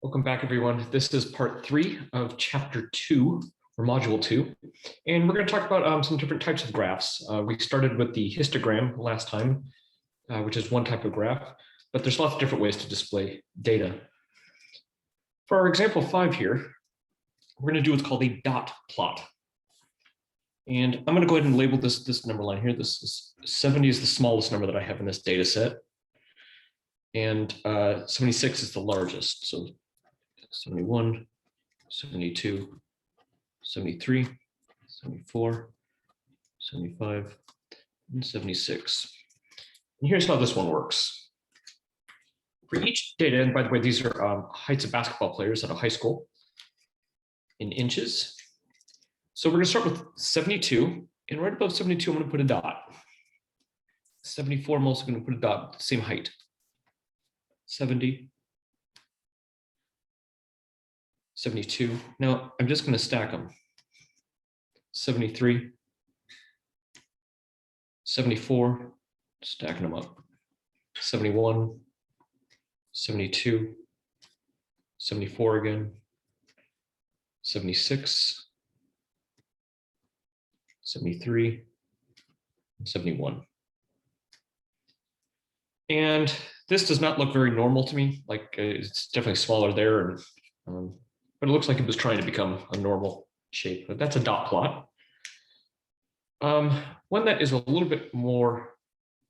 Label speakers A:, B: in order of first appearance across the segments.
A: Welcome back, everyone. This is part 3 of chapter 2, or module 2, and we're going to talk about some different types of graphs. We started with the histogram last time, which is one type of graph, but there's lots of different ways to display data. For our example 5 here, we're going to do what's called a dot plot. And I'm going to go ahead and label this number line here. This is 70 is the smallest number that I have in this data set, and 76 is the largest. So 71, 72, 73, 74, 75, and 76. And here's how this one works. For each data, and by the way, these are heights of basketball players at a high school in inches. So we're going to start with 72, and right above 72, I'm going to put a dot. 74, I'm also going to put a dot, same height. 70. 72. Now I'm just going to stack them. 73, 74, stacking them up. 71, 72, 74 again, 76, 73, 71. And this does not look very normal to me. Like it's definitely smaller there, and but it looks like it was trying to become a normal shape. But that's a dot plot. One that is a little bit more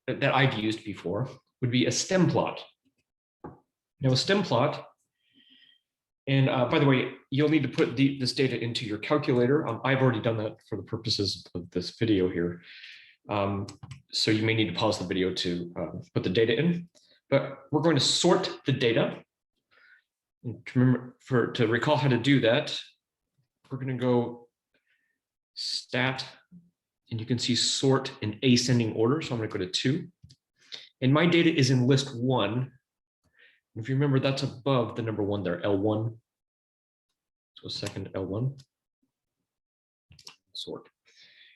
A: that I've used before would be a stem plot. Now a stem plot, and by the way, you'll need to put this data into your calculator. I've already done that for the purposes of this video here. So you may need to pause the video to put the data in, but we're going to sort the data. And to recall how to do that, we're going to go stat, and you can see sort in ascending order. So I'm going to go to 2, and my data is in list 1. And if you remember, that's above the number 1 there, L1. So second L1, sort.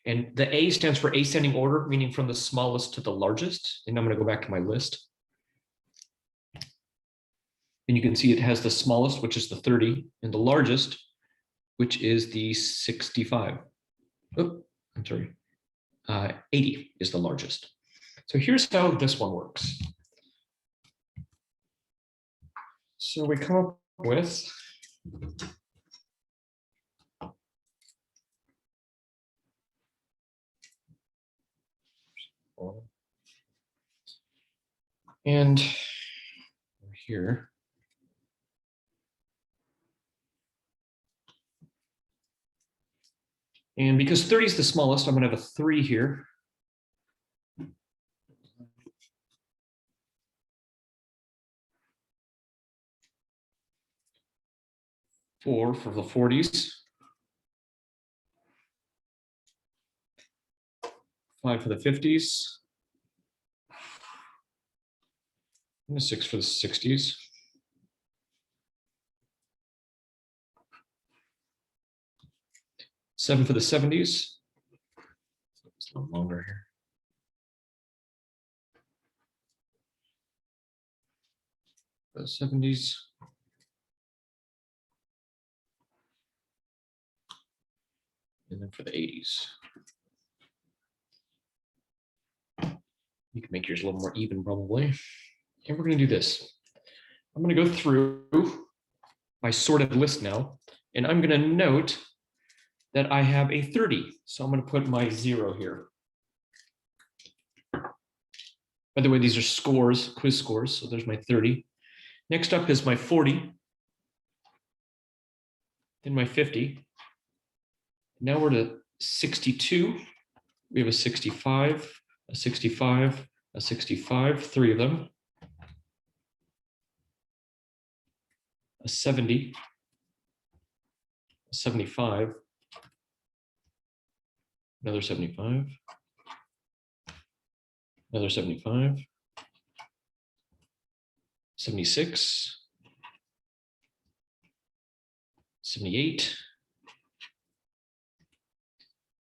A: And the A stands for ascending order, meaning from the smallest to the largest. And I'm going to go back to my list. And you can see it has the smallest, which is the 30, and the largest, which is the 65. Oh, I'm sorry. 80 is the largest. So here's how this one works. So we come up with and here. And because 30 is the smallest, I'm going to have a 3 here. Four for the 40s. 5 for the 50s. And a 6 for the 60s. Seven for the 70s. It's a little longer here. The 70s. And then for the 80s. You can make yours a little more even probably. And we're going to do this. I'm going to go through my sorted list now, and I'm going to note that I have a 30. So I'm going to put my 0 here. By the way, these are scores, quiz scores. So there's my 30. Next up is my 40. Then my 50. Now we're to 62. We have a 65, a 65, a 65, 3 of them. A 70, a 75. Another 75, another 75, 76, 78,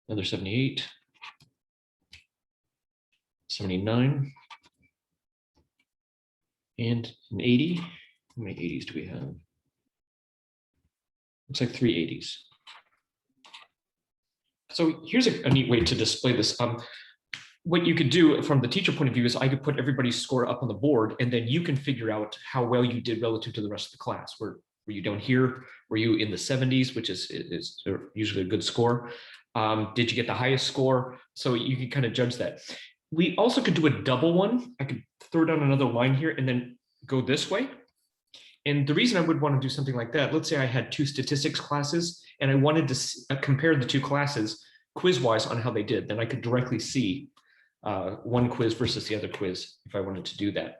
A: another 78, 79, and an 80. How many 80s do we have? Looks like 380s. So here's a neat way to display this. What you could do from the teacher point of view is I could put everybody's score up on the board, and then you can figure out how well you did relative to the rest of the class. Were you down here? Were you in the 70s, which is usually a good score? Did you get the highest score? So you can kind of judge that. We also could do a double one. I could throw down another line here and then go this way. And the reason I would want to do something like that, let's say I had 2 statistics classes and I wanted to compare the 2 classes quiz-wise on how they did, then I could directly see one quiz versus the other quiz if I wanted to do that.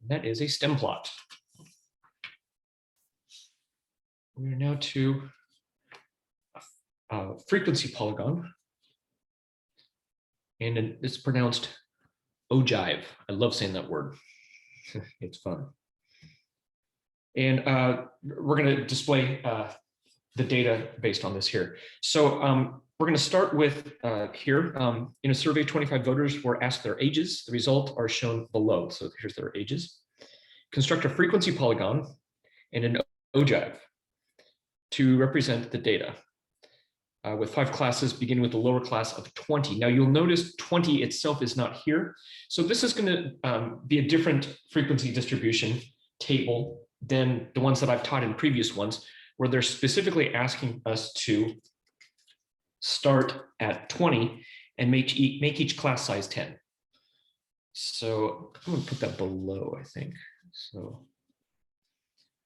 A: That is a stem plot. We are now to frequency polygon. And it's pronounced Ogive. I love saying that word. It's fun. And we're going to display the data based on this here. So we're going to start with here. In a survey, 25 voters were asked their ages. The results are shown below. So here's their ages. Construct a frequency polygon and an ogive to represent the data with 5 classes, beginning with the lower class of 20. Now you'll notice 20 itself is not here. So this is going to be a different frequency distribution table than the ones that I've taught in previous ones, where they're specifically asking us to start at 20 and make each class size 10. So I'm going to put that below, I think. So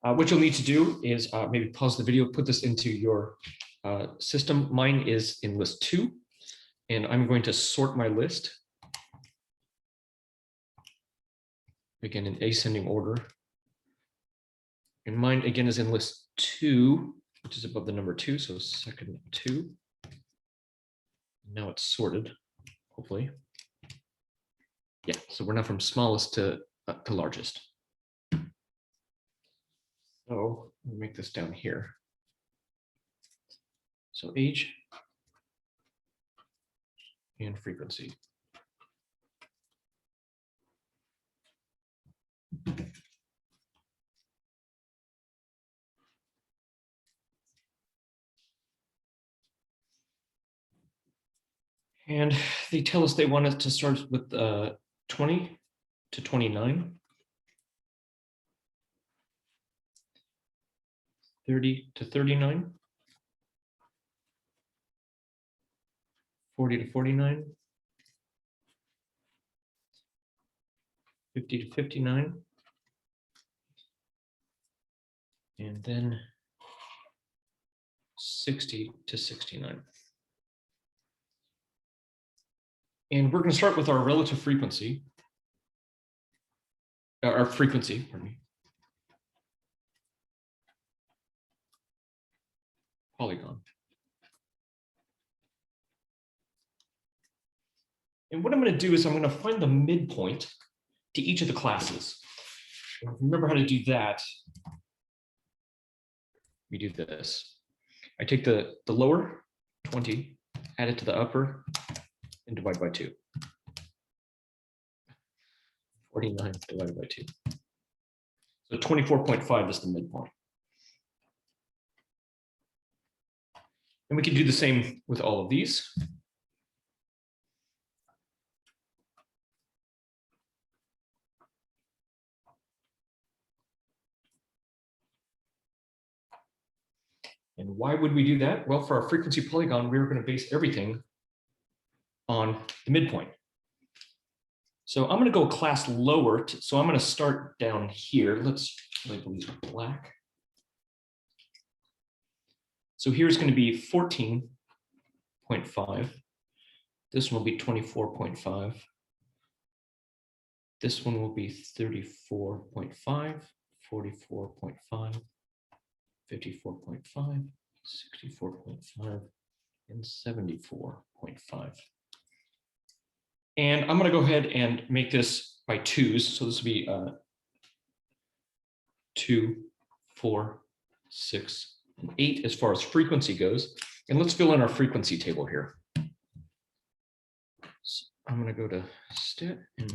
A: what you'll need to do is maybe pause the video, put this into your system. Mine is in list 2, and I'm going to sort my list, again in ascending order. And mine again is in list 2, which is above the number 2, so second 2. Now it's sorted, hopefully. Yeah, so we're now from smallest to largest. So we'll make this down here. So age and frequency. And they tell us they want us to start with 20 to 29, 30 to 39, 40 to 49, 50 to 59, and then 60 to 69. And we're going to start with our relative frequency, pardon me, polygon. And what I'm going to do is I'm going to find the midpoint to each of the classes. And remember how to do that. We do this. I take the lower 20, add it to the upper, and divide by 2. 49 divided by 2. So 24.5 is the midpoint. And we can do the same with all of these. And why would we do that? Well, for our frequency polygon, we're going to base everything on the midpoint. So I'm going to go a class lower. So I'm going to start down here. Let's label these black. So here's going to be 14.5. This one will be 24.5. This one will be 34.5, 44.5, 54.5, 64.5, and 74.5. And I'm going to go ahead and make this by 2s. So this will be 2, 4, 6, and 8 as far as frequency goes. And let's fill in our frequency table here. So I'm going to go to stat in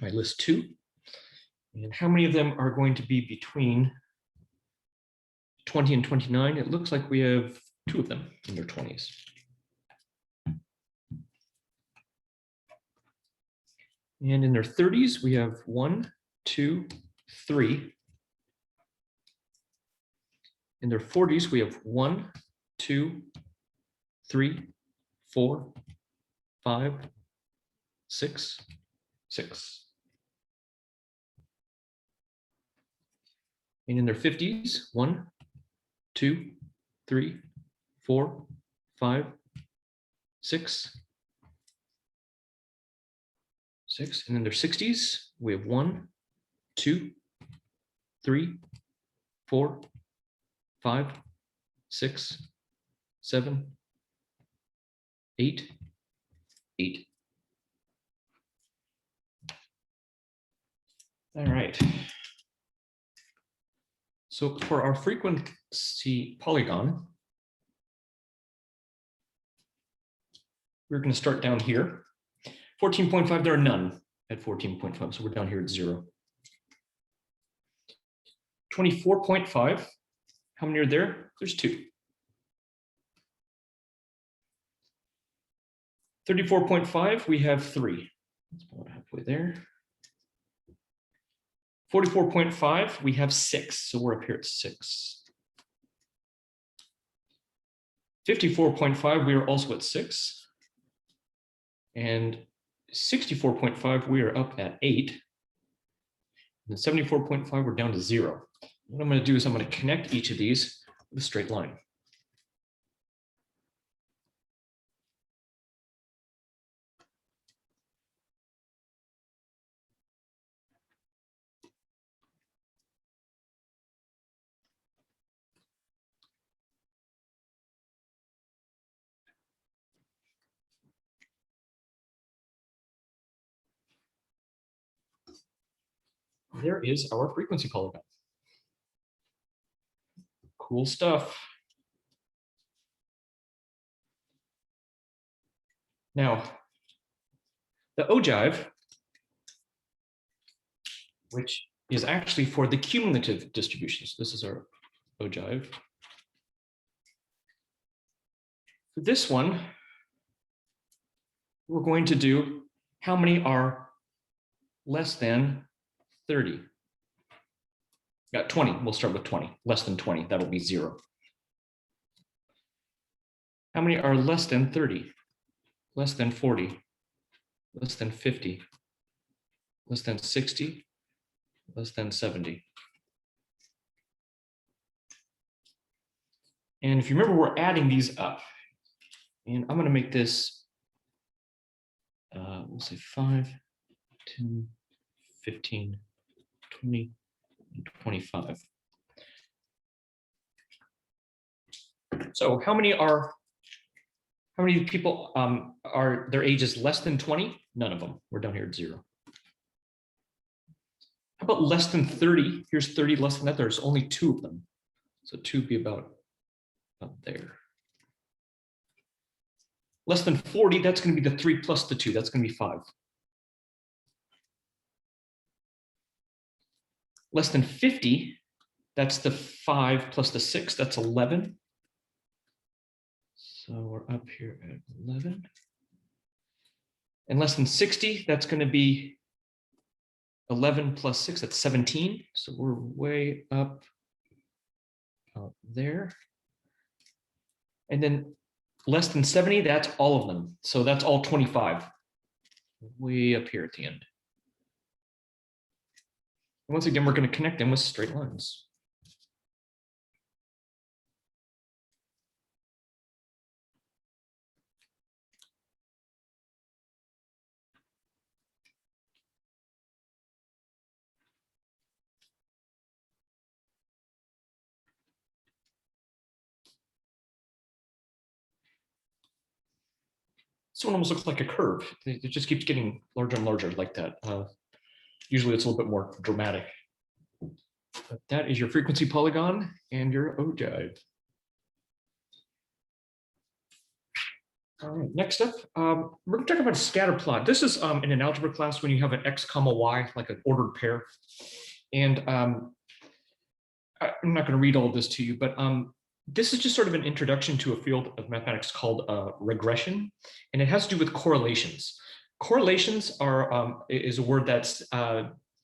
A: my list 2. And how many of them are going to be between 20 and 29? It looks like we have 2 of them in their 20s. And in their 30s, we have 1, 2, 3. In their 40s, we have 1, 2, 3, 4, 5, 6, 6. And in their 50s, 1, 2, 3, 4, 5, 6, 6. And in their 60s, we have 1, 2, 3, 4, 5, 6, 7, 8, 8. All right. So for our frequency polygon, we're going to start down here. 14.5, there are none at 14.5, so we're down here at 0. 24.5, how many are there? There's 2. 34.5, we have 3. That's about halfway there. 44.5, we have 6, so we're up here at 6. 54.5, we are also at 6. And 64.5, we are up at 8. And 74.5, we're down to 0. What I'm going to do is I'm going to connect each of these with a straight line. There is our frequency polygon. Cool stuff. Now, the ogive, which is actually for the cumulative distributions. This is our ogive. For this one, we're going to do how many are less than 30. Got 20, we'll start with 20. Less than 20, that'll be 0. How many are less than 30? Less than 40, less than 50, less than 60, less than 70. And if you remember, we're adding these up. And I'm going to make this, we'll say 5, 10, 15, 20, and 25. So how many people are their ages less than 20? None of them. We're down here at 0. How about less than 30? Here's 30 less than that. There's only 2 of them. So 2 would be about there. Less than 40, that's going to be the 3 plus the 2. That's going to be 5. Less than 50, that's the 5 plus the 6. That's 11. So we're up here at 11. And less than 60, that's going to be 11 plus 6. That's 17. So we're way up out there. And then less than 70, that's all of them. So that's all 25. Way up here at the end. And once again, we're going to connect them with straight lines. This one almost looks like a curve. It just keeps getting larger and larger like that. Usually it's a little bit more dramatic. But that is your frequency polygon and your ogive. All right, next up, we're going to talk about a scatter plot. This is in an algebra class when you have an x comma y, like an ordered pair. And I'm not going to read all of this to you, but this is just sort of an introduction to a field of mathematics called regression, and it has to do with correlations. Correlations is a word that's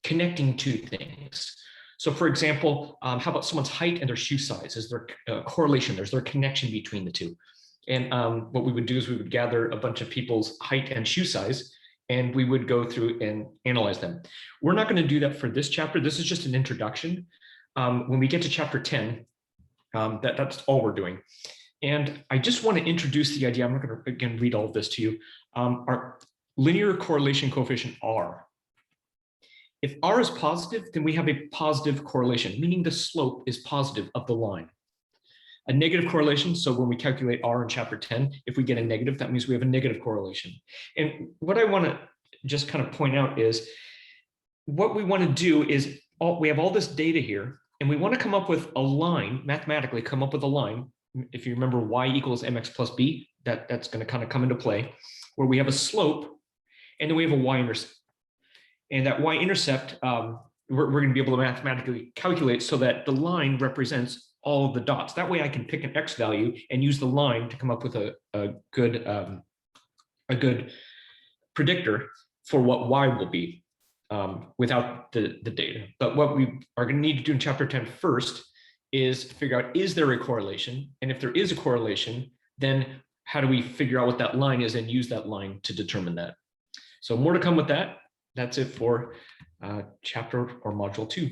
A: connecting two things. So for example, how about someone's height and their shoe size? Is there a correlation? There's their connection between the two. And what we would do is we would gather a bunch of people's height and shoe size, and we would go through and analyze them. We're not going to do that for this chapter. This is just an introduction. When we get to chapter 10, that's all we're doing. And I just want to introduce the idea. I'm not going to, again, read all of this to you. Our linear correlation coefficient R. If R is positive, then we have a positive correlation, meaning the slope is positive of the line. A negative correlation, so when we calculate R in chapter 10, if we get a negative, that means we have a negative correlation. And what I want to just kind of point out is what we want to do is we have all this data here, and we want to come up with a line, mathematically come up with a line. If you remember y equals mx plus b, that's going to kind of come into play, where we have a slope, and then we have a y-intercept. And that y-intercept, we're going to be able to mathematically calculate so that the line represents all of the dots. That way I can pick an x value and use the line to come up with a good predictor for what y will be without the data. But what we are going to need to do in chapter 10 first is figure out, is there a correlation? And if there is a correlation, then how do we figure out what that line is and use that line to determine that? So more to come with that. That's it for chapter or module 2.